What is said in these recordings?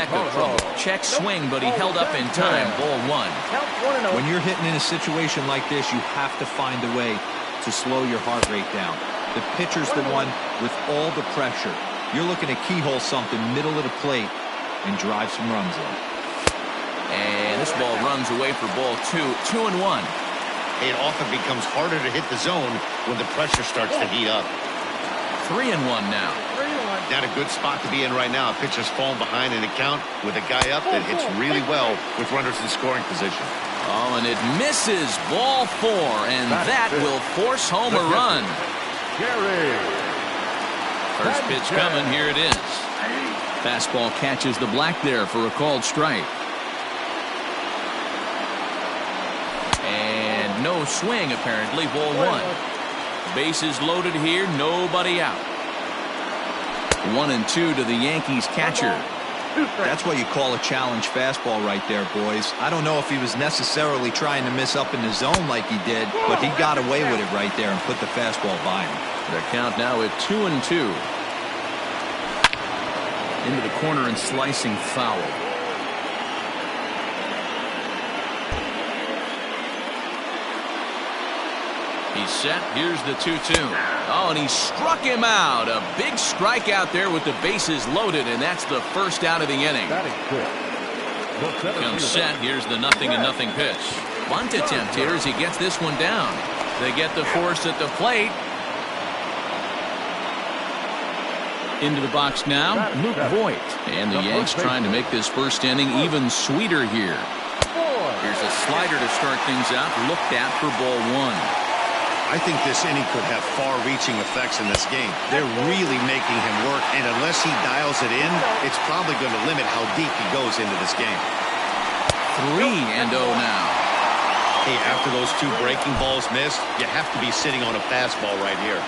heck of trouble. Check swing, but he held up in time. Ball one. When you're hitting in a situation like this, you have to find a way to slow your heart rate down. The pitcher's the one with all the pressure. You're looking to keyhole something middle of the plate and drive some runs in. And this ball runs away for ball two. 2-1. It often becomes harder to hit the zone when the pressure starts to heat up. 3-1 now. Not a good spot to be in right now. Pitcher's falling behind in the count with a guy up that hits really well with runners in scoring position. Oh, and it misses. Ball four, and that will force home a run. First pitch coming. Here it is. Fastball catches the black there for a called strike. And no swing, apparently. Ball one. Bases loaded here. Nobody out. 1-2 to the Yankees catcher. That's what you call a challenge fastball right there, boys. I don't know if he was necessarily trying to miss up in the zone like he did, but he got away with it right there and put the fastball by him. Their count now at 2-2. Into the corner and slicing foul. He's set. Here's the 2-2. Oh, and he struck him out. A big strikeout there with the bases loaded, and that's the first out of the inning. Comes set. Here's the 0-0 pitch. Bunt attempt here as he gets this one down. They get the force at the plate. Into the box now, Luke Voigt. And the Yanks trying to make this first inning even sweeter here. Here's a slider to start things out. Looked at for ball one. I think this inning could have far-reaching effects in this game. They're really making him work, and unless he dials it in, it's probably going to limit how deep he goes into this game. 3-0 now. Hey, after those two breaking balls missed, you have to be sitting on a fastball right here.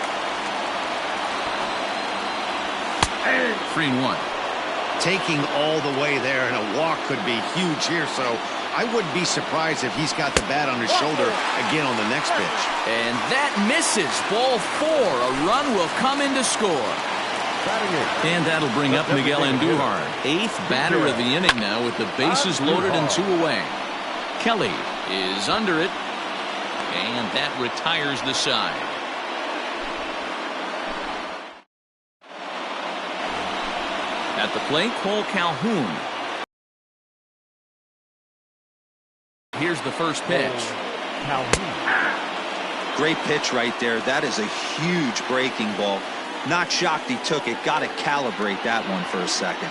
3-1. Taking all the way there, and a walk could be huge here, so I wouldn't be surprised if he's got the bat on his shoulder again on the next pitch. And that misses. Ball four. A run will come in to score. And that'll bring up Miguel Andujar. 8th batter of the inning now with the bases loaded and 2 away. Kelly is under it. And that retires the side. At the plate, Cole Calhoun. Here's the first pitch. Great pitch right there. That is a huge breaking ball. Not shocked he took it. Got to calibrate that one for a second.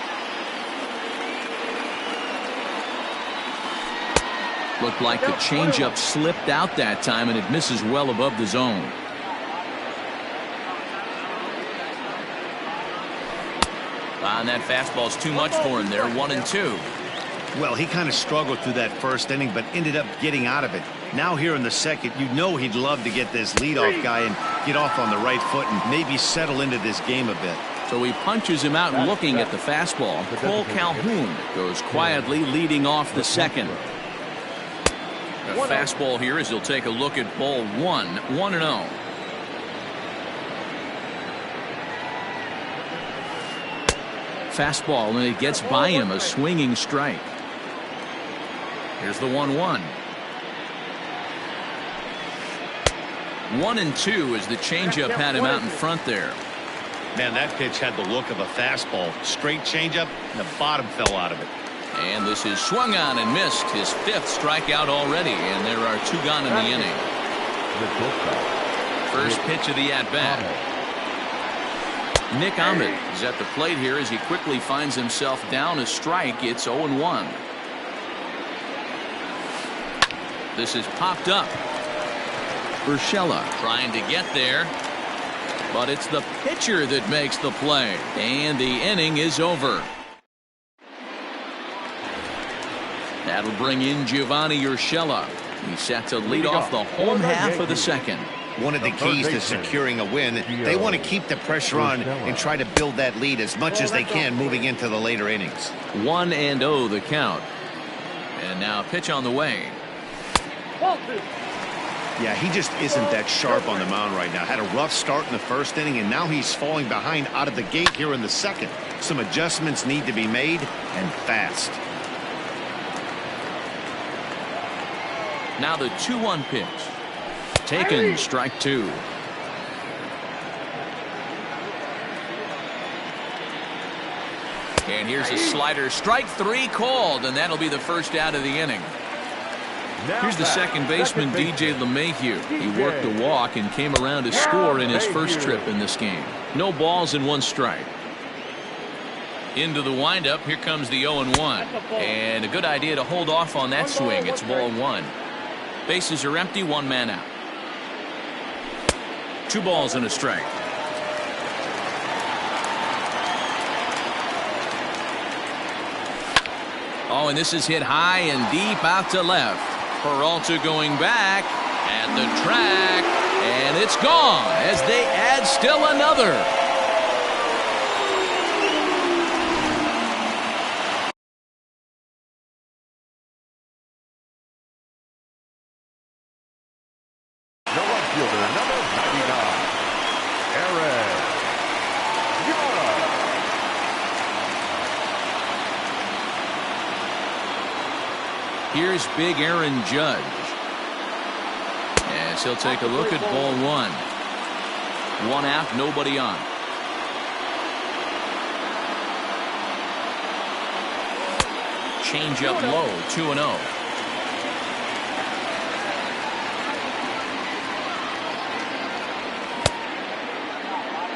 Looked like the changeup slipped out that time, and it misses well above the zone. And that fastball's too much for him there. 1-2. Well, he kind of struggled through that first inning, but ended up getting out of it. Now here in the second, you know he'd love to get this leadoff guy and get off on the right foot and maybe settle into this game a bit. So he punches him out looking at the fastball. Cole Calhoun goes quietly leading off the second. A fastball here as he'll take a look at ball one. 1-0. Fastball, and it gets by him. A swinging strike. Here's the 1-1. 1-2 as the changeup had him out in front there. Man, that pitch had the look of a fastball. Straight changeup, and the bottom fell out of it. And this is swung on and missed. His 5th strikeout already, and there are 2 gone in the inning. First pitch of the at-bat. Nick Ahmed is at the plate here as he quickly finds himself down a strike. It's 0-1. This is popped up. Urshela trying to get there, but it's the pitcher that makes the play, and the inning is over. That'll bring in Giovanni Urshela. He's set to lead off the home half of the second. One of the keys to securing a win, they want to keep the pressure on and try to build that lead as much as they can moving into the later innings. 1-0 the count. And now a pitch on the way. Yeah, he just isn't that sharp on the mound right now. Had a rough start in the first inning, and now he's falling behind out of the gate here in the second. Some adjustments need to be made, and fast. Now the 2-1 pitch. Taken, strike 2. And here's a slider, strike 3 called, and that'll be the first out of the inning. Here's the second baseman, DJ LeMahieu. He worked a walk and came around to score in his first trip in this game. No balls and 1 strike. Into the windup, here comes the 0-1. And a good idea to hold off on that swing. It's ball 1. Bases are empty, 1 man out. 2 balls and a strike. Oh, and this is hit high and deep out to left. Peralta going back at the track, and it's gone as they add still another. No outfielder, number 99, Aaron. Here's big Aaron Judge. As he'll take a look at ball 1. 1 out, nobody on. Change up low, 2-0.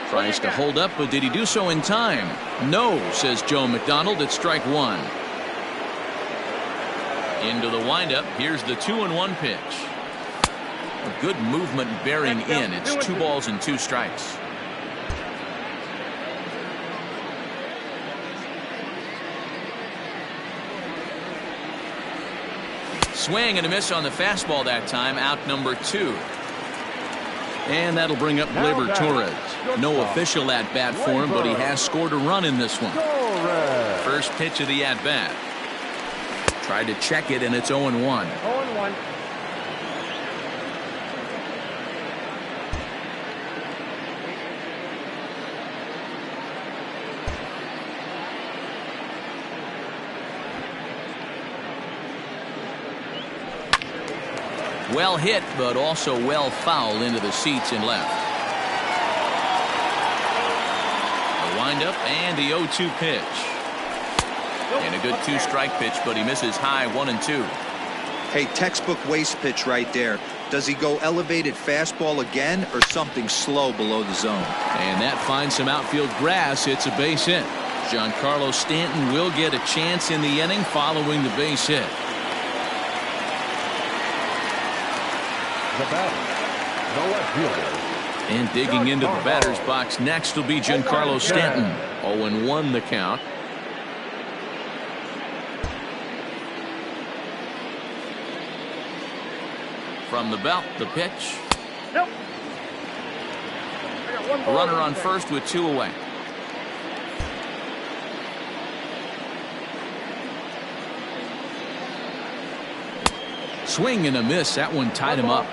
Tries to hold up, but did he do so in time? No, says Joe McDonald. It's strike 1. Into the windup. Here's the 2-1 pitch. A good movement bearing in. It's 2 balls and 2 strikes. Swing and a miss on the fastball that time. Out number 2. And that'll bring up Gleyber Torres. No official at-bat for him, but he has scored a run in this one. First pitch of the at-bat. Tried to check it, and it's 0-1. 0-1. Well hit, but also well fouled into the seats and left. The windup and the 0-2 pitch. And a good 2-strike pitch, but he misses high 1-2. Hey, textbook waste pitch right there. Does he go elevated fastball again or something slow below the zone? And that finds some outfield grass. It's a base hit. Giancarlo Stanton will get a chance in the inning following the base hit. The batter, no left fielder. And digging into the batter's box next will be Giancarlo Stanton. 0-1 the count. From the belt, the pitch. Nope. A runner on first with 2 away. Swing and a miss. That one tied him up.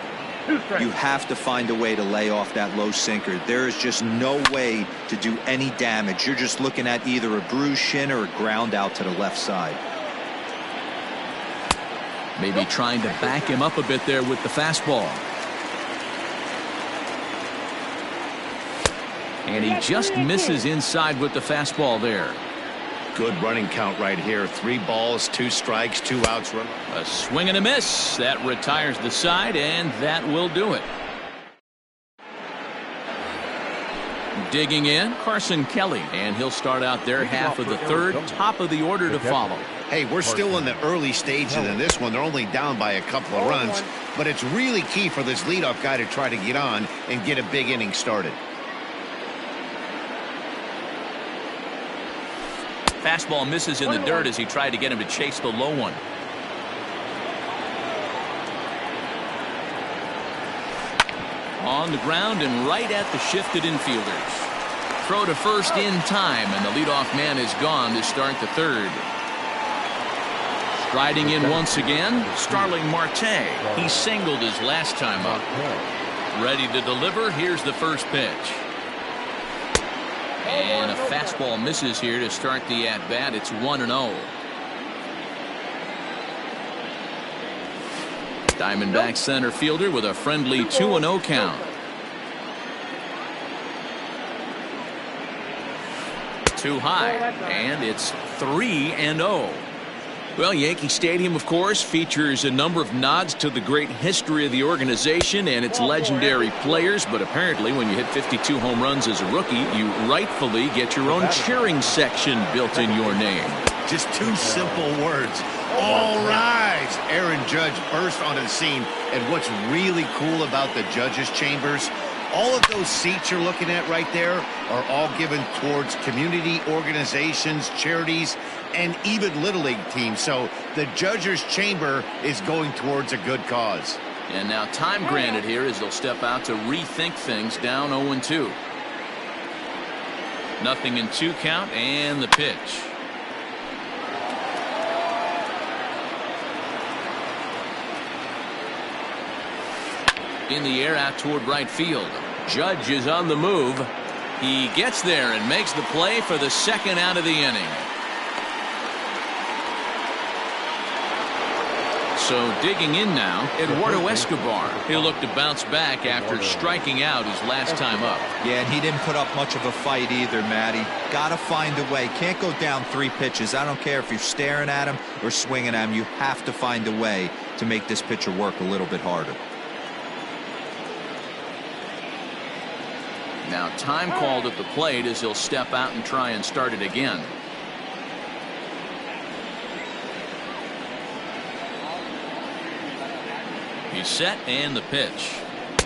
You have to find a way to lay off that low sinker. There is just no way to do any damage. You're just looking at either a bruised shin or a ground out to the left side. Maybe trying to back him up a bit there with the fastball. And he just misses inside with the fastball there. Good running count right here. 3 balls, 2 strikes, 2 outs. A swing and a miss. That retires the side, and that will do it. Digging in, Carson Kelly, and he'll start out their half of the third. Top of the order to follow. Hey, we're still in the early stages in this one. They're only down by a couple of runs, but it's really key for this leadoff guy to try to get on and get a big inning started. Fastball misses in the dirt as he tried to get him to chase the low one. On the ground and right at the shifted infielders. Throw to first in time, and the leadoff man is gone to start the third. Striding in once again, Starling Marte. He singled his last time up. Ready to deliver. Here's the first pitch. And a fastball misses here to start the at-bat. It's 1-0. Diamondback center fielder with a friendly 2-0 count. Too high, and it's 3-0. Well, Yankee Stadium, of course, features a number of nods to the great history of the organization and its legendary players, but apparently when you hit 52 home runs as a rookie, you rightfully get your own cheering section built in your name. Just two simple words. All rise! Aaron Judge burst onto the scene, and what's really cool about the judges' chambers, all of those seats you're looking at right there are all given towards community organizations, charities, and even Little League teams. So the judges' chamber is going towards a good cause. And now time granted here as they'll step out to rethink things, down 0-2. 0-2 count, and the pitch. In the air out toward right field. Judge is on the move. He gets there and makes the play for the second out of the inning. So digging in now, Eduardo Escobar. He'll look to bounce back after striking out his last time up. Yeah, and he didn't put up much of a fight either, Matty. Gotta find a way. Can't go down 3 pitches. I don't care if you're staring at him or swinging at him. You have to find a way to make this pitcher work a little bit harder. Now time called at the plate as he'll step out and try and start it again. He's set, and the pitch.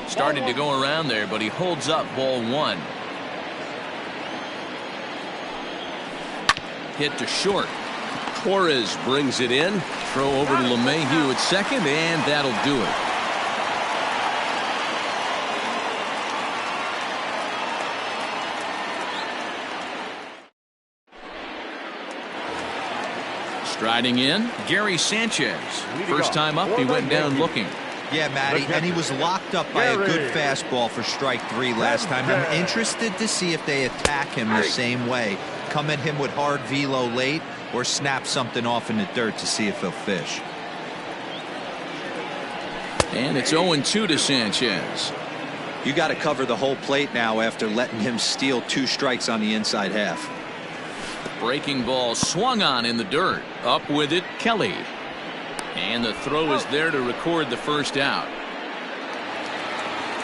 Started to go around there, but he holds up ball 1. Hit to short. Torres brings it in. Throw over to LeMahieu at second, and that'll do it. Striding in, Gary Sanchez. First time up, he went down looking. Yeah, Matty, and he was locked up by a good fastball for strike 3 last time. I'm interested to see if they attack him the same way. Come at him with hard velo late or snap something off in the dirt to see if he'll fish. And it's 0-2 to Sanchez. You got to cover the whole plate now after letting him steal 2 strikes on the inside half. Breaking ball swung on in the dirt. Up with it, Kelly. And the throw is there to record the first out.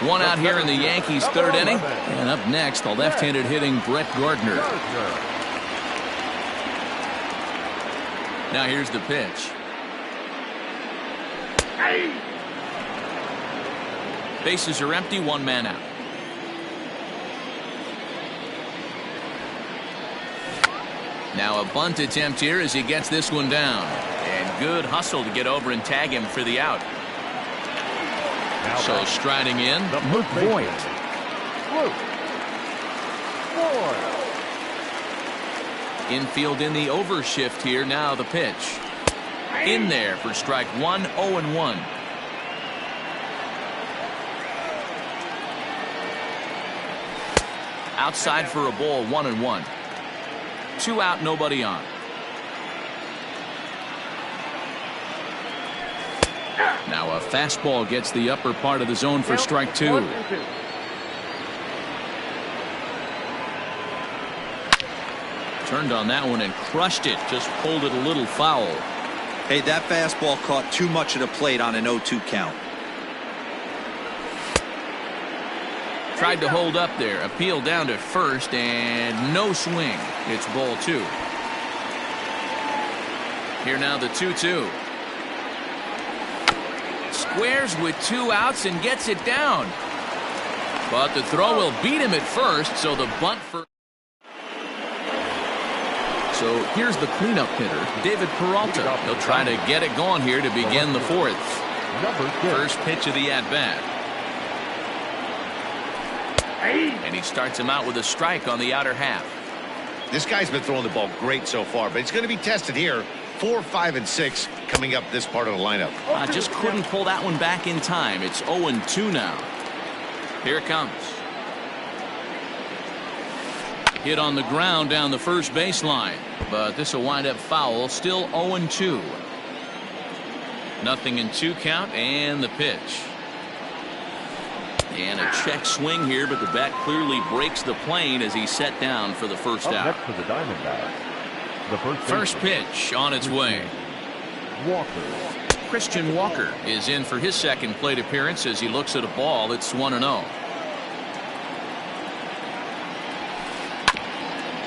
1 out here in the Yankees' 3rd inning. And up next, the left-handed hitting Brett Gardner. Now here's the pitch. Bases are empty, 1 man out. Now a bunt attempt here as he gets this one down. And good hustle to get over and tag him for the out. So striding in, Luke Voigt. Infield in the overshift here. Now the pitch. In there for strike 1, 0-1. Outside for a ball, 1-1. 2 out, nobody on. Now a fastball gets the upper part of the zone for strike 2. Turned on that one and crushed it. Just pulled it a little foul. Hey, that fastball caught too much of the plate on an 0-2 count. Tried to hold up there. Appeal down to first and no swing. It's ball 2. Here now the 2-2. Squares with 2 outs and gets it down. But the throw will beat him at first, so the bunt for... So here's the cleanup hitter, David Peralta. He'll try to get it going here to begin the 4th. First pitch of the at-bat. And he starts him out with a strike on the outer half. This guy's been throwing the ball great so far, but he's going to be tested here. 4, 5, and 6 coming up this part of the lineup. Just couldn't pull that one back in time. It's 0-2 now. Here it comes. Hit on the ground down the first baseline, but this will wind up foul. Still 0-2. 0-2 count, and the pitch. And a check swing here, but the bat clearly breaks the plane as he's set down for the first out. Next for the Diamondbacks, the first pitch on its way. Walker. Christian Walker is in for his second plate appearance as he looks at a ball. It's 1-0.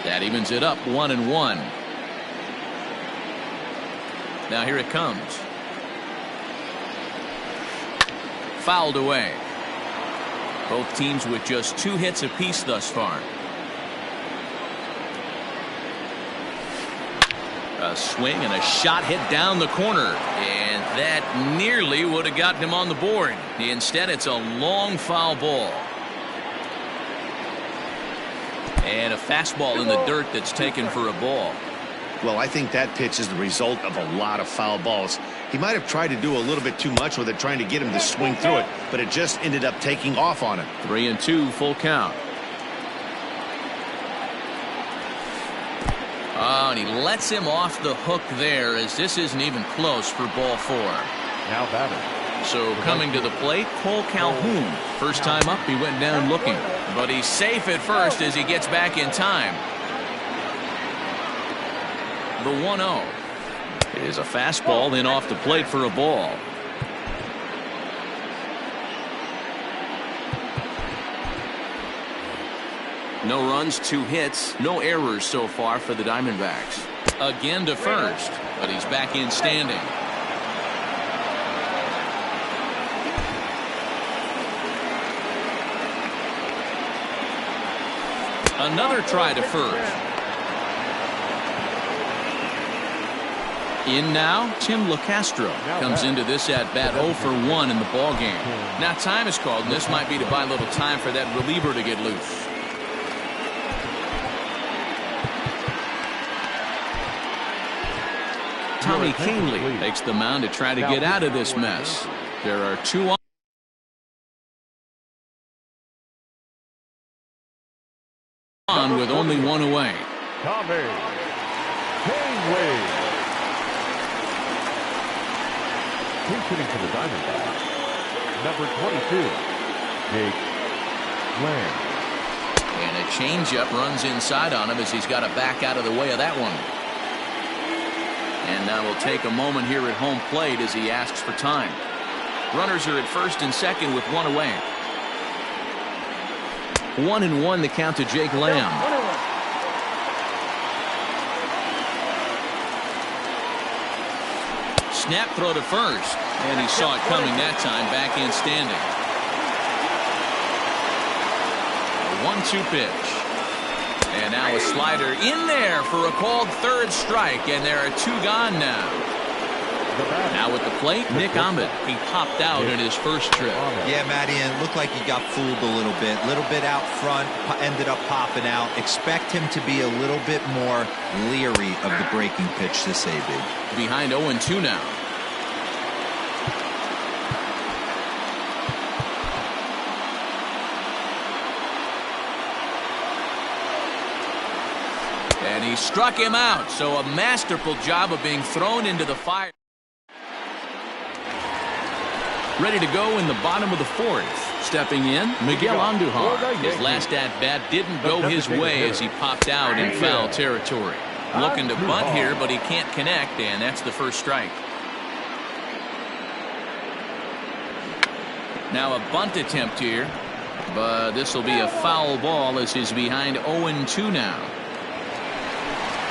That evens it up 1-1. Now here it comes. Fouled away. Both teams with just 2 hits apiece thus far. A swing and a shot hit down the corner, and that nearly would have gotten him on the board. Instead, it's a long foul ball. And a fastball in the dirt that's taken for a ball. Well, I think that pitch is the result of a lot of foul balls. He might have tried to do a little bit too much with it, trying to get him to swing through it, but it just ended up taking off on him. 3-2, full count. Oh, and he lets him off the hook there, as this isn't even close for ball 4. Now batting. So coming to the plate, Cole Calhoun. First time up, he went down looking, but he's safe at first as he gets back in time. The 1-0 is a fastball, then off the plate for a ball. No runs, 2 hits, no errors so far for the Diamondbacks. Again to first, but he's back in standing. Another try to first. In now, Tim LaCastro comes into this at bat 0 for 1 in the ball game. Now time is called, and this might be to buy a little time for that reliever to get loose. Tommy Kahnle takes the mound to try to get out of this mess. There are 2 on with only 1 away. Tommy Kahnle. He's hitting for the Diamondbacks, number 22, Jake Lamb. And a changeup runs inside on him as he's got to back out of the way of that one. And now we'll take a moment here at home plate as he asks for time. Runners are at first and second with 1 away. 1-1 the count to Jake Lamb. Snap throw to first, and he saw it coming that time, back in standing. A 1-2 pitch. And now a slider in there for a called third strike, and there are 2 gone now. Now with the plate, Nick Ahmed. He popped out in his first trip. Yeah, Matty, and it looked like he got fooled a little bit. Out front, ended up popping out. Expect him to be a little bit more leery of the breaking pitch this AB. Behind 0-2 now. And he struck him out, so a masterful job of being thrown into the fire. Ready to go in the bottom of the 4th. Stepping in, Miguel Andujar. His last at-bat didn't go his way as he popped out in foul territory. Looking to bunt here, but he can't connect, and that's the first strike. Now a bunt attempt here, but this will be a foul ball as he's behind 0-2 now.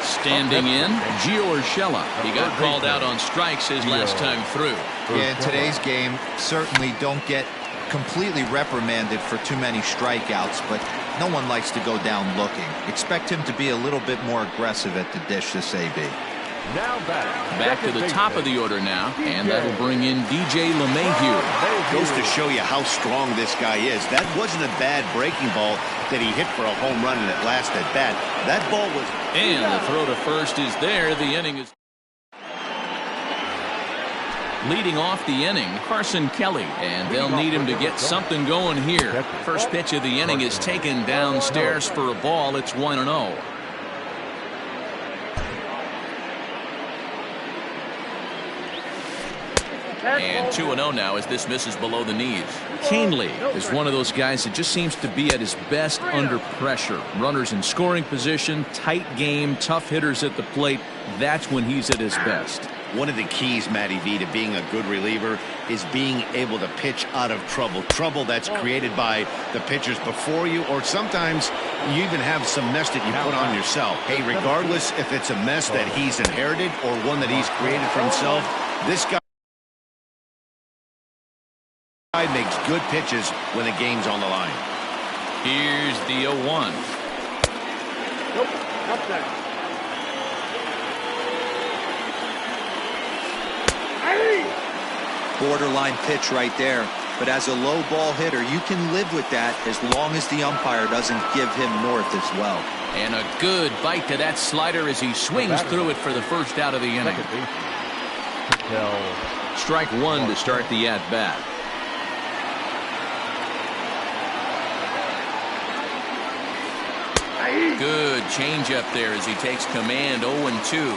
Standing in, Gio Urshela. He got called out on strikes his last time through. Yeah, in today's game, certainly don't get completely reprimanded for too many strikeouts, but no one likes to go down looking. Expect him to be a little bit more aggressive at the dish this AB. Now back to the top of the order now, and that'll bring in DJ LeMahieu. Goes to show you how strong this guy is. That wasn't a bad breaking ball that he hit for a home run in that last at bat. That ball was. And the throw to first is there. The inning is. Leading off the inning, Carson Kelly, and they'll need him to get something going here. First pitch of the inning is taken downstairs for a ball. It's 1-0. And 2-0 now as this misses below the knees. Canely is one of those guys that just seems to be at his best under pressure. Runners in scoring position, tight game, tough hitters at the plate. That's when he's at his best. One of the keys, Matty V, to being a good reliever is being able to pitch out of trouble. Trouble that's created by the pitchers before you, or sometimes you even have some mess that you put on yourself. Hey, regardless if it's a mess that he's inherited or one that he's created for himself, this guy makes good pitches when the game's on the line. Here's the 0-1. Nope, not that. Borderline pitch right there. But as a low ball hitter, you can live with that as long as the umpire doesn't give him north as well. And a good bite to that slider as he swings through it for the first out of the inning. Strike one to start the at-bat. Good changeup there as he takes command. 0-2.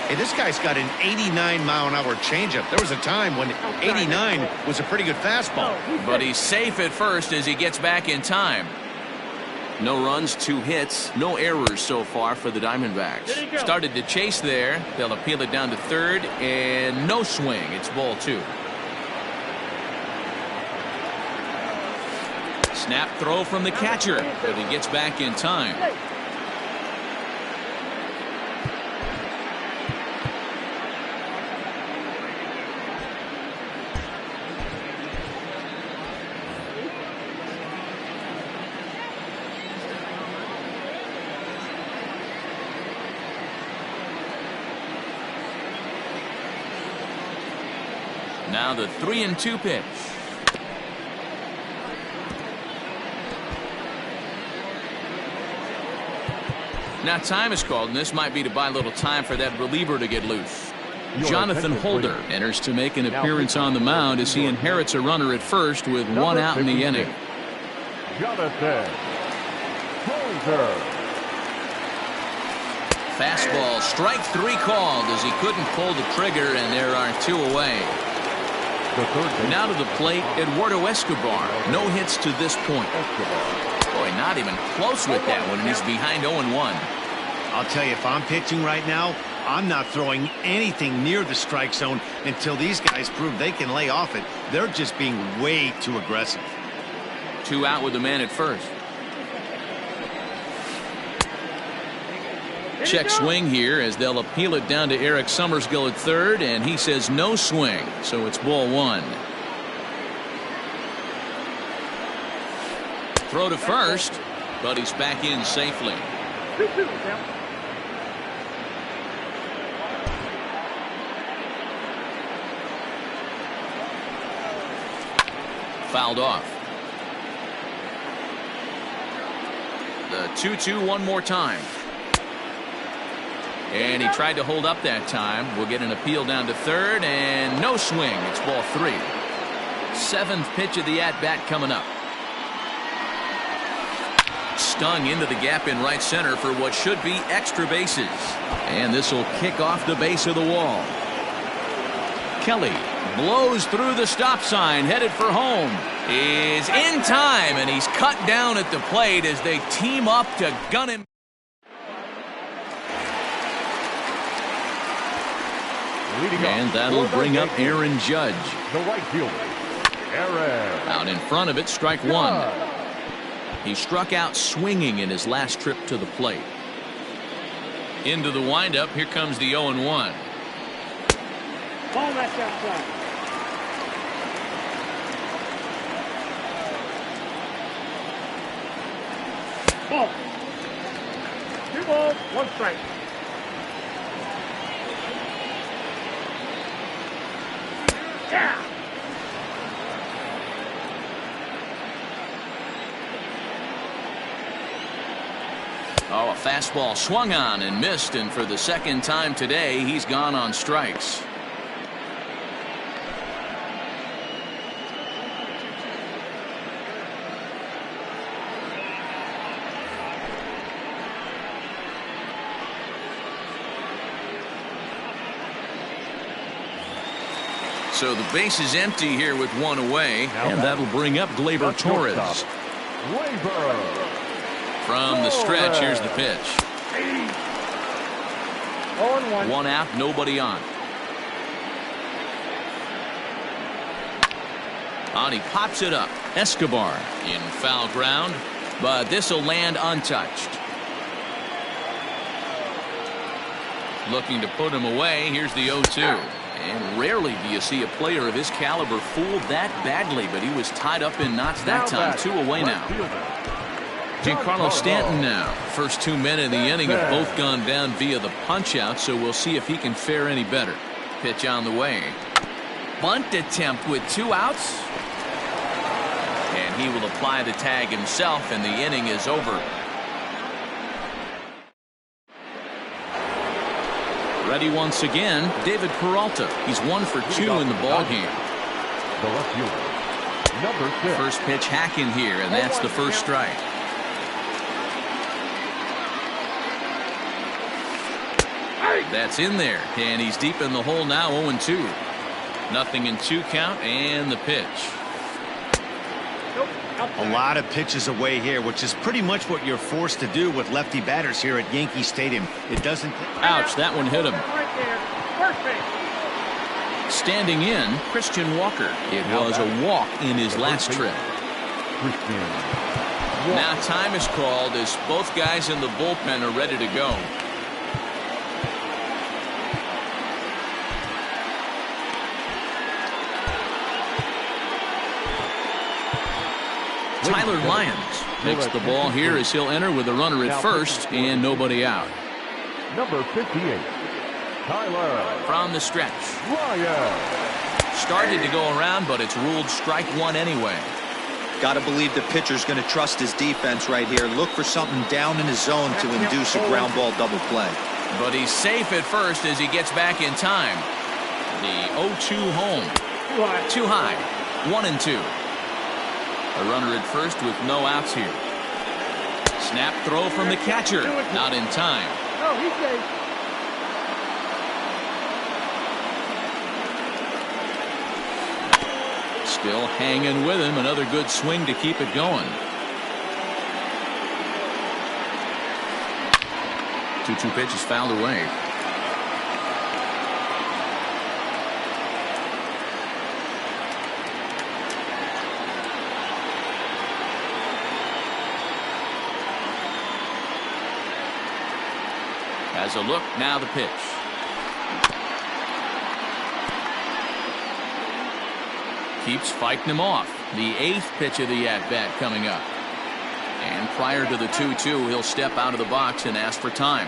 Hey, this guy's got an 89-mile-an-hour changeup. There was a time when 89 was a pretty good fastball. But he's safe at first as he gets back in time. No runs, 2 hits, no errors so far for the Diamondbacks. Started to chase there. They'll appeal it down to third, and no swing. It's ball 2. Snap throw from the catcher, but he gets back in time. Now the 3-2 pitch. Now time is called, and this might be to buy a little time for that reliever to get loose. Jonathan Holder enters to make an appearance on the mound as he inherits a runner at first with 1 out in the inning. Jonathan Holder. Fastball, strike 3 called as he couldn't pull the trigger, and there are 2 away. Now to the plate, Eduardo Escobar. No hits to this point. Boy, not even close with that one, and he's behind 0-1. I'll tell you, if I'm pitching right now, I'm not throwing anything near the strike zone until these guys prove they can lay off it. They're just being way too aggressive. 2 out with the man at first. Check swing here as they'll appeal it down to Eric Summersgill at third, and he says no swing, so it's ball 1. Throw to first, but he's back in safely. Fouled off. The 2-2 one more time. And he tried to hold up that time. We'll get an appeal down to third, and no swing. It's ball 3. 7th pitch of the at-bat coming up. Stung into the gap in right center for what should be extra bases. And this will kick off the base of the wall. Kelly blows through the stop sign, headed for home. Is in time, and he's cut down at the plate as they team up to gun him. And that'll bring up Aaron Judge. The right fielder, Aaron. Out in front of it, strike 1. He struck out swinging in his last trip to the plate. Into the windup, here comes the 0-1. Ball that's outside. Ball. 2 balls, 1 strike. Yeah. Oh, a fastball swung on and missed, and for the second time today, he's gone on strikes. So the base is empty here with one away, and that'll bring up Gleyber Torres. From the stretch, here's the pitch. 0-1. One out, nobody on. And he pops it up. Escobar in foul ground, but this will land untouched. Looking to put him away. Here's the 0-2. And rarely do you see a player of his caliber fooled that badly, but he was tied up in knots that time. 2 away now. Giancarlo Stanton now. First 2 men in the inning have both gone down via the punch-out, so we'll see if he can fare any better. Pitch on the way. Bunt attempt with 2 outs. And he will apply the tag himself, and the inning is over. Ready once again, David Peralta. He's 1 for 2 in the ballgame. The left fielder, number 6. First pitch hacking here, and that's the first strike. That's in there, and he's deep in the hole now. 0-2. Nothing in 2 count, and the pitch. A lot of pitches away here, which is pretty much what you're forced to do with lefty batters here at Yankee Stadium. It doesn't. Ouch, that one hit him. Right there. First base. Standing in, Christian Walker. It was a walk in his last trip. Now time is called as both guys in the bullpen are ready to go. Tyler Lyons makes the ball here as he'll enter with a runner at first and nobody out. Number 58, Tyler. From the stretch. Lyons. Started to go around, but it's ruled strike 1 anyway. Got to believe the pitcher's going to trust his defense right here. Look for something down in his zone to induce a ground ball double play. But he's safe at first as he gets back in time. The 0-2 home. Too high. 1-2. A runner at first with no outs here. Snap throw from the catcher. Not in time. No, he's safe. Still hanging with him. Another good swing to keep it going. 2-2 pitch is fouled away. Has a look, now the pitch. Keeps fighting him off. The 8th pitch of the at-bat coming up. And prior to the 2-2, he'll step out of the box and ask for time.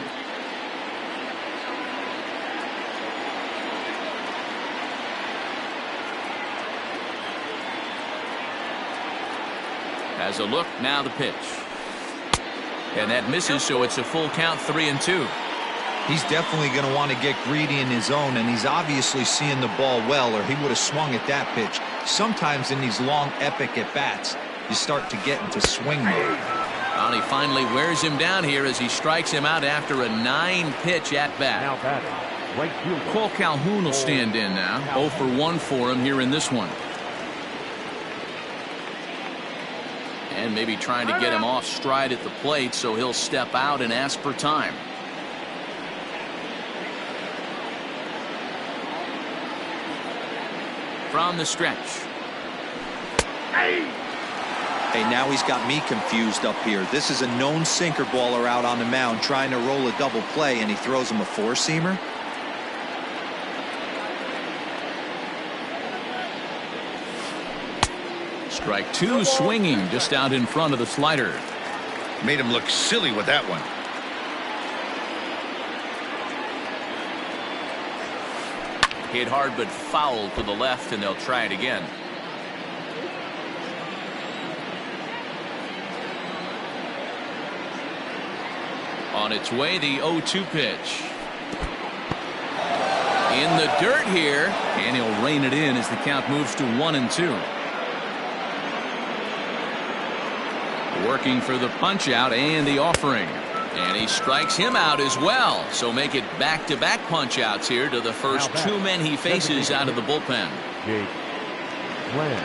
Has a look, now the pitch. And that misses, so it's a full count, 3-2. He's definitely going to want to get greedy in his zone, and he's obviously seeing the ball well, or he would have swung at that pitch. Sometimes in these long, epic at-bats, you start to get into swing mode. Well, he finally wears him down here as he strikes him out after a 9-pitch at-bat. Now batting, right fielder. Cole Calhoun will stand in now. 0 for 1 for him here in this one. And maybe trying to get him off stride at the plate, so he'll step out and ask for time. From the stretch. Hey, now he's got me confused up here. This is a known sinker baller out on the mound trying to roll a double play, and he throws him a 4-seamer. Strike 2 swinging just out in front of the slider. Made him look silly with that one. Hit hard but foul to the left, and they'll try it again. On its way, the 0-2 pitch. In the dirt here, and he'll rein it in as the count moves to 1-2. Working for the punch out and the offering. And he strikes him out as well. So make it back-to-back punch-outs here to the first two men he faces out of the bullpen. Jake Lamb.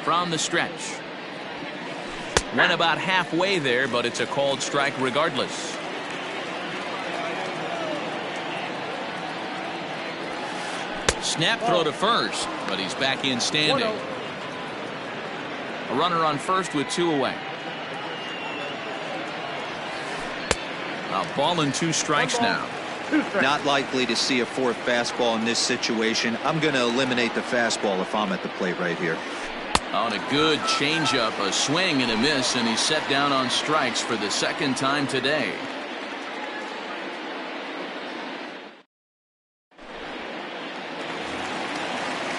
From the stretch. Went about halfway there, but it's a called strike regardless. Snap throw to first, but he's back in standing. A runner on first with two away. A ball and two strikes now. Not likely to see a fourth fastball in this situation. I'm going to eliminate the fastball if I'm at the plate right here. On a good changeup, a swing and a miss, and he's set down on strikes for the second time today.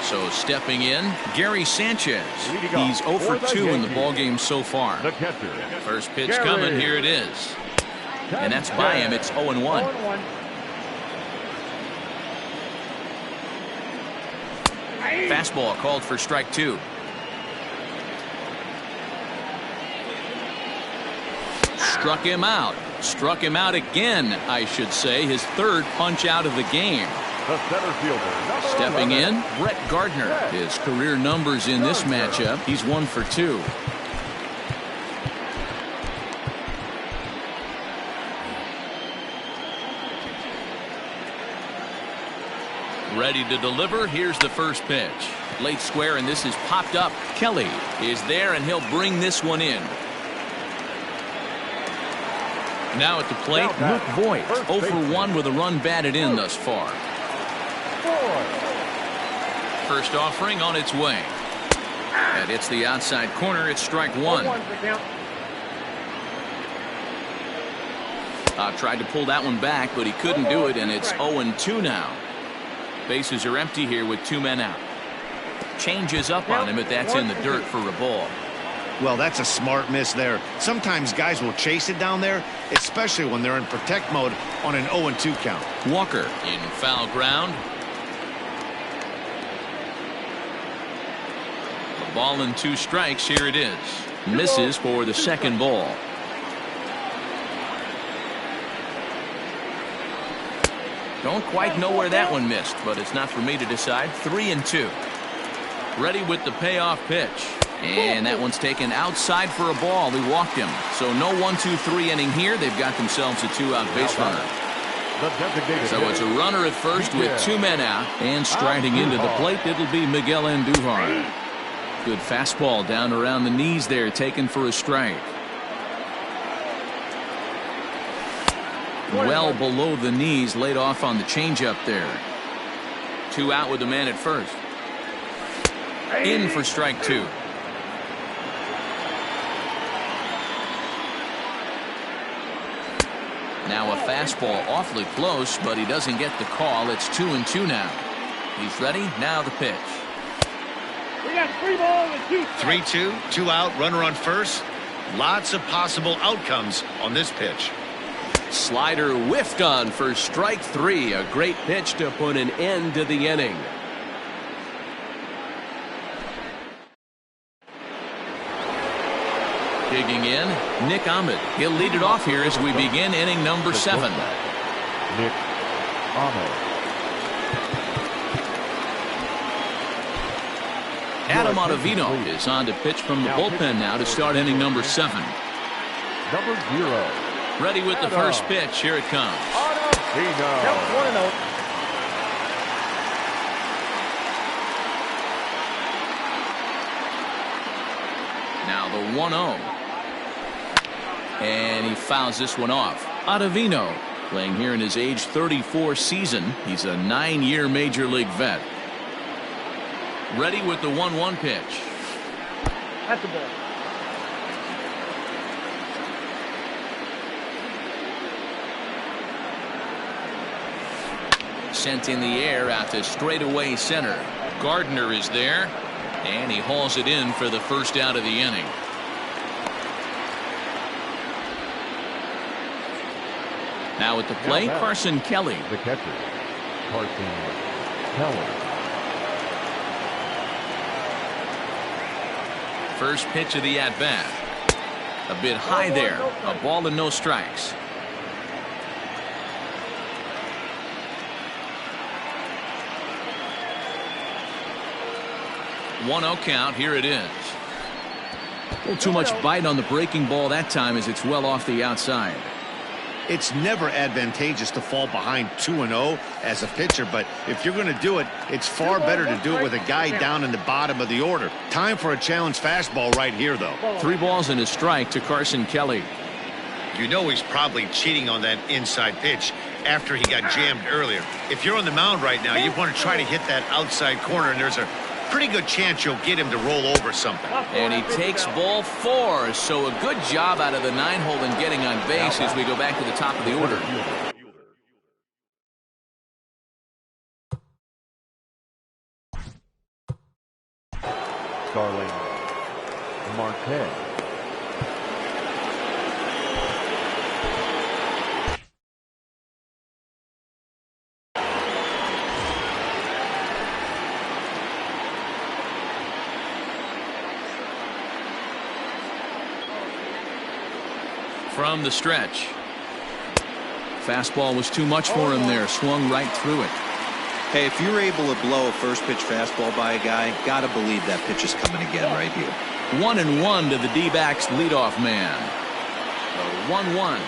So stepping in, Gary Sanchez. He's 0 for 2 in the ballgame so far. First pitch coming, here it is. And that's by him, it's 0-1. Fastball called for strike two. Struck him out. Struck him out again, I should say. His third punch out of the game. The center fielder, Stepping in, Brett Gardner. His career numbers in this matchup, he's 1 for 2. Ready to deliver. Here's the first pitch. Late square, and this is popped up. Kelly is there, and he'll bring this one in. Now at the plate, Luke Voigt, 0 for 1 with a run batted in thus far. First offering on its way. And it's the outside corner. It's strike one. Tried to pull that one back, but he couldn't do it, and it's 0-2 now. Bases are empty here with two men out. Changes up on him, but that's in the dirt for a ball. Well, that's a smart miss there. Sometimes guys will chase it down there, especially when they're in protect mode on an 0-2 count. Walker in foul ground. A ball and two strikes. Here it is. Misses for the second ball. Don't quite know where that one missed, but it's not for me to decide. 3-2. Ready with the payoff pitch. And that one's taken outside for a ball. He walked him. So no 1-2-3 inning here. They've got themselves a two-out base runner. So it's a runner at first with two men out. And striding into the plate, it'll be Miguel Andujar. Good fastball down around the knees there, taken for a strike. Well below the knees, laid off on the changeup there. Two out with the man at first. In for strike two. Now a fastball awfully close, but he doesn't get the call. It's 2-2 now. He's ready. Now the pitch. We got 3 balls and 2 strikes. 3-2, 2 out, runner on first. Lots of possible outcomes on this pitch. Slider whiffed on for strike 3. A great pitch to put an end to the inning. Digging in, Nick Ahmed. He'll lead it off here as we begin inning number 7. Nick Ahmed. Adam Ottavino is on to pitch from the bullpen now to start inning number 7. Number 0. Ready with the first pitch. Here it comes. Ottavino. Yep, 1-0. Now the 1-0. And he fouls this one off. Ottavino playing here in his age 34 season. He's a 9-year major league vet. Ready with the 1-1 pitch. That's a ball. Sent in the air out to straightaway center. Gardner is there, and he hauls it in for the first out of the inning. Now at the plate, Carson Kelly. The catcher, Carson Kelly. First pitch of the at-bat. A bit high there. A ball and no strikes. 1-0 count. Here it is. A little too much bite on the breaking ball that time as it's well off the outside. It's never advantageous to fall behind 2-0 as a pitcher, but if you're going to do it, it's far better to do it with a guy down in the bottom of the order. Time for a challenge fastball right here, though. 3 balls and a strike to Carson Kelly. You know he's probably cheating on that inside pitch after he got jammed earlier. If you're on the mound right now, you want to try to hit that outside corner, and there's a pretty good chance you'll get him to roll over something. And he takes ball 4, so a good job out of the 9-hole in getting on base as we go back to the top of the order. Starling Marte. From the stretch. Fastball was too much for him there. Swung right through it. Hey, if you're able to blow a first pitch fastball by a guy, gotta believe that pitch is coming again right here. 1-1 to the D-backs leadoff man. The 1-1.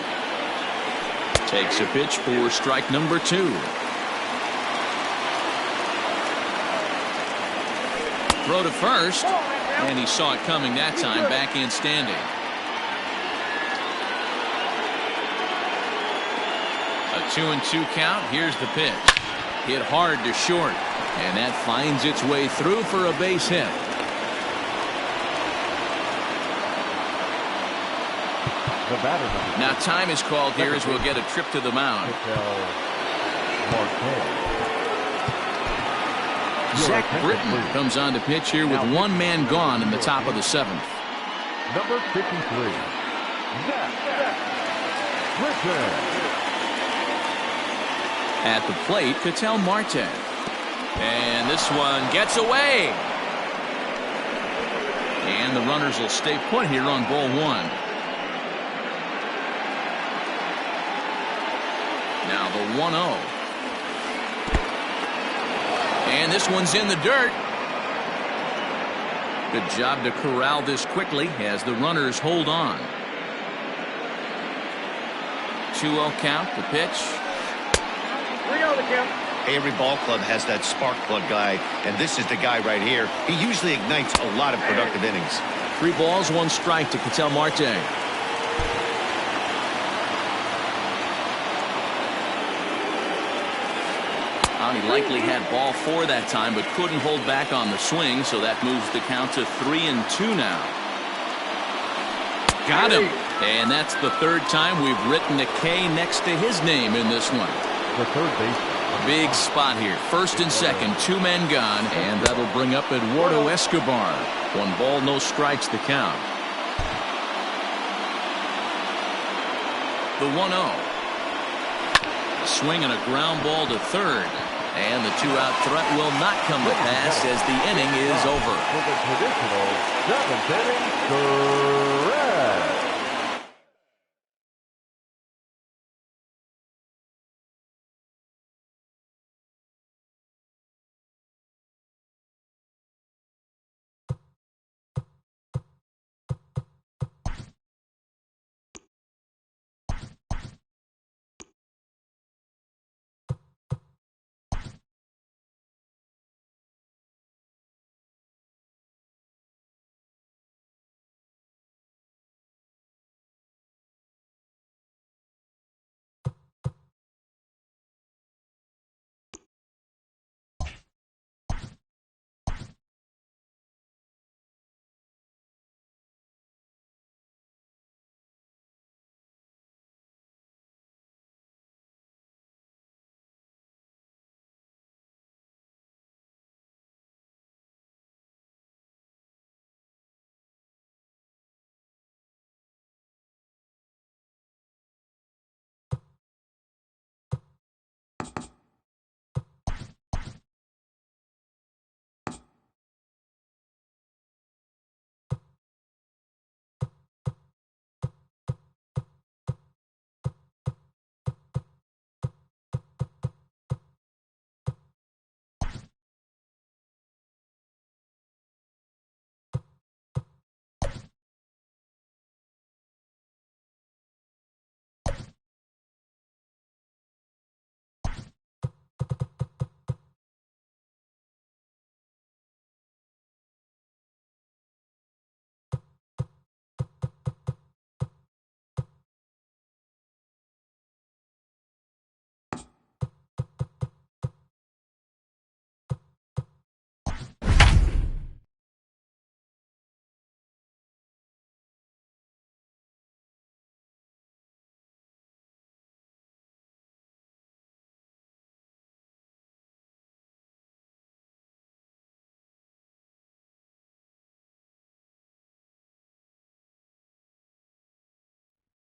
Takes a pitch for strike number 2. Throw to first, and he saw it coming that time. Back in standing. A 2-2 count. Here's the pitch. Hit hard to short, and that finds its way through for a base hit. The batter. Now time is called here as we'll get a trip to the mound. Zach Britton comes on to pitch here with 1 man gone in the top of the 7th. Number 53, Zach Britton. At the plate, Ketel Marte. And this one gets away. And the runners will stay put here on ball 1. Now the 1-0. And this one's in the dirt. Good job to corral this quickly as the runners hold on. 2-0 count, the pitch. Every ball club has that spark plug guy, and this is the guy right here. He usually ignites a lot of productive innings. 3 balls, 1 strike to Ketel Marte. He likely had ball 4 that time, but couldn't hold back on the swing, so that moves the count to 3-2 now. Got him, and that's the 3rd time we've written a K next to his name in this one. The third baseman. Big spot here. 1st and 2nd, 2 men gone, and that'll bring up Eduardo Escobar. 1 ball, no strikes the count. The 1-0. Swing and a ground ball to 3rd. And the 2-out threat will not come to pass as the inning is over. For the traditional 7th inning,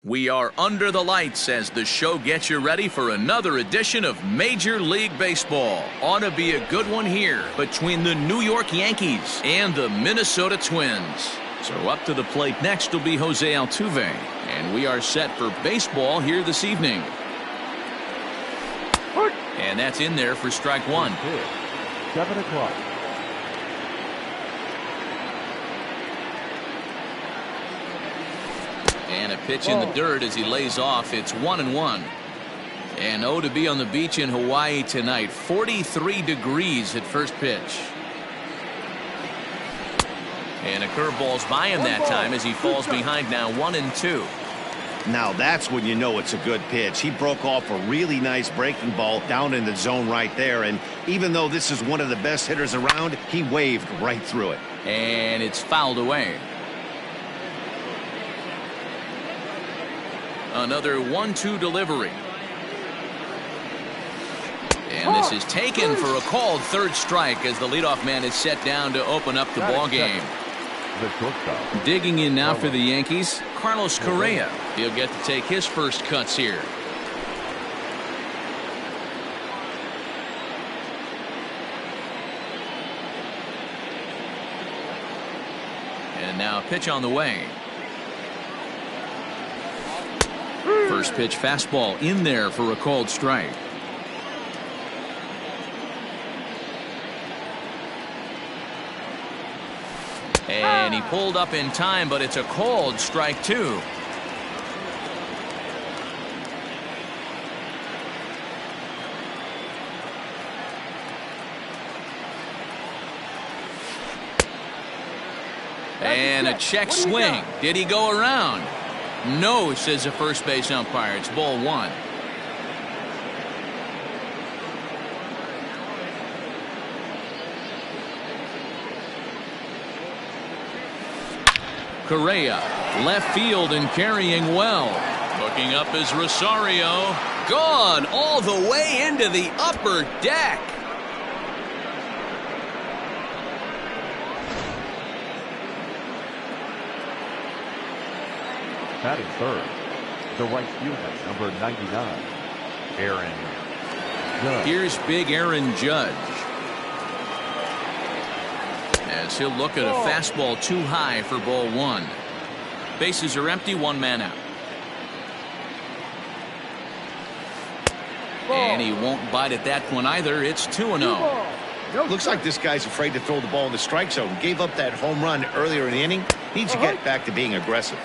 We are under the lights as the show gets you ready for another edition of Major League Baseball. Ought to be a good one here between the New York Yankees and the Minnesota Twins. So up to the plate next will be Jose Altuve, and we are set for baseball here this evening. And that's in there for strike one. 7 o'clock. And a pitch in the dirt as he lays off. It's 1-1. And oh, to be on the beach in Hawaii tonight. 43 degrees at first pitch. And a curveball's by him that time as he falls behind now 1-2. Now that's when you know it's a good pitch. He broke off a really nice breaking ball down in the zone right there. And even though this is one of the best hitters around, he waved right through it. And it's fouled away. Another 1-2 delivery. And this is taken for a called third strike as the leadoff man is set down to open up the ball game. Digging in now for the Yankees, Carlos Correa. He'll get to take his first cuts here. And now a pitch on the way. First pitch fastball in there for a called strike. And he pulled up in time, but it's a called strike two. And a check swing. Did he go around? No, says the first base umpire. It's ball one. Correa, left field and carrying well. Looking up is Rosario. Gone all the way into the upper deck. Batting third, the right fielder, number 99, Aaron Judge. Here's big Aaron Judge. As he'll look at a fastball too high for ball one. Bases are empty, one man out. And he won't bite at that one either. It's 2-0. Looks like this guy's afraid to throw the ball in the strike zone. Gave up that home run earlier in the inning. Needs to get back to being aggressive.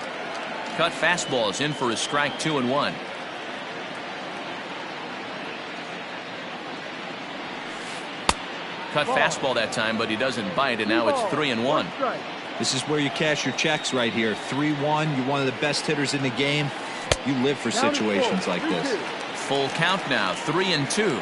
Cut fastball is in for a strike, 2-1. Cut fastball that time, but he doesn't bite, and now it's 3-1. This is where you cash your checks right here. 3-1. You're one of the best hitters in the game. You live for situations like this. Full count now, 3-2.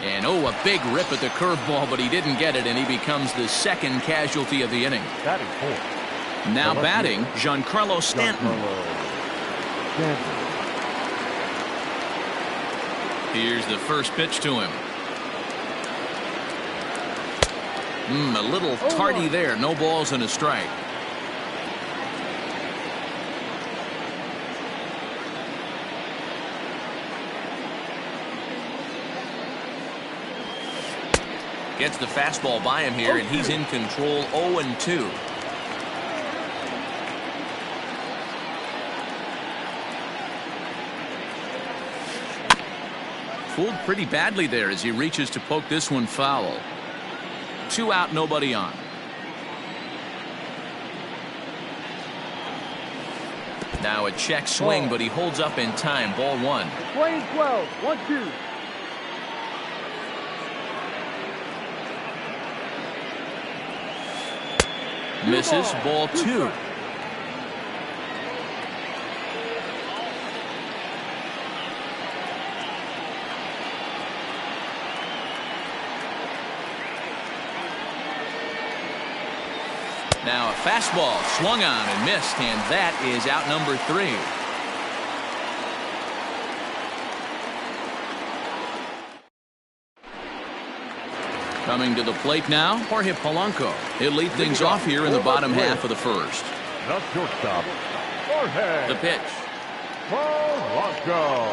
And oh, a big rip at the curveball, but he didn't get it, and he becomes the second casualty of the inning. Batting fourth. Now batting, Giancarlo Stanton. Here's the first pitch to him. A little tardy there. No balls and a strike. Gets the fastball by him here, and he's in control. 0-2. Fooled pretty badly there as he reaches to poke this one foul. 2 out, nobody on. Now a check swing, but he holds up in time. Ball one. 20-12, 1-2. Misses. Ball two. Now a fastball swung on and missed, and that is out number 3. Coming to the plate now, Jorge Polanco. He'll lead things off here in the bottom half of the first. The shortstop, Jorge The pitch. Polanco.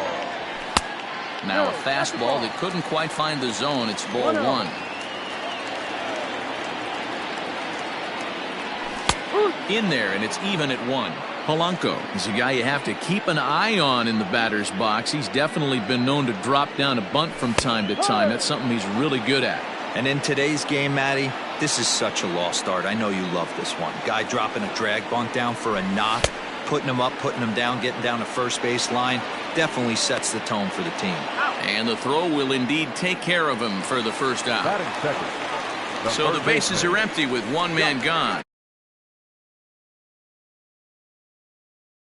Now a fastball that couldn't quite find the zone. It's ball one. In there, and it's even at one. Polanco is a guy you have to keep an eye on in the batter's box. He's definitely been known to drop down a bunt from time to time. That's something he's really good at. And in today's game, Matty, this is such a lost art. I know you love this one. Guy dropping a drag bunt down for a knock, putting him up, putting him down, getting down the first base line, definitely sets the tone for the team. And the throw will indeed take care of him for the first out. Batting second. So the bases are empty with one man gone.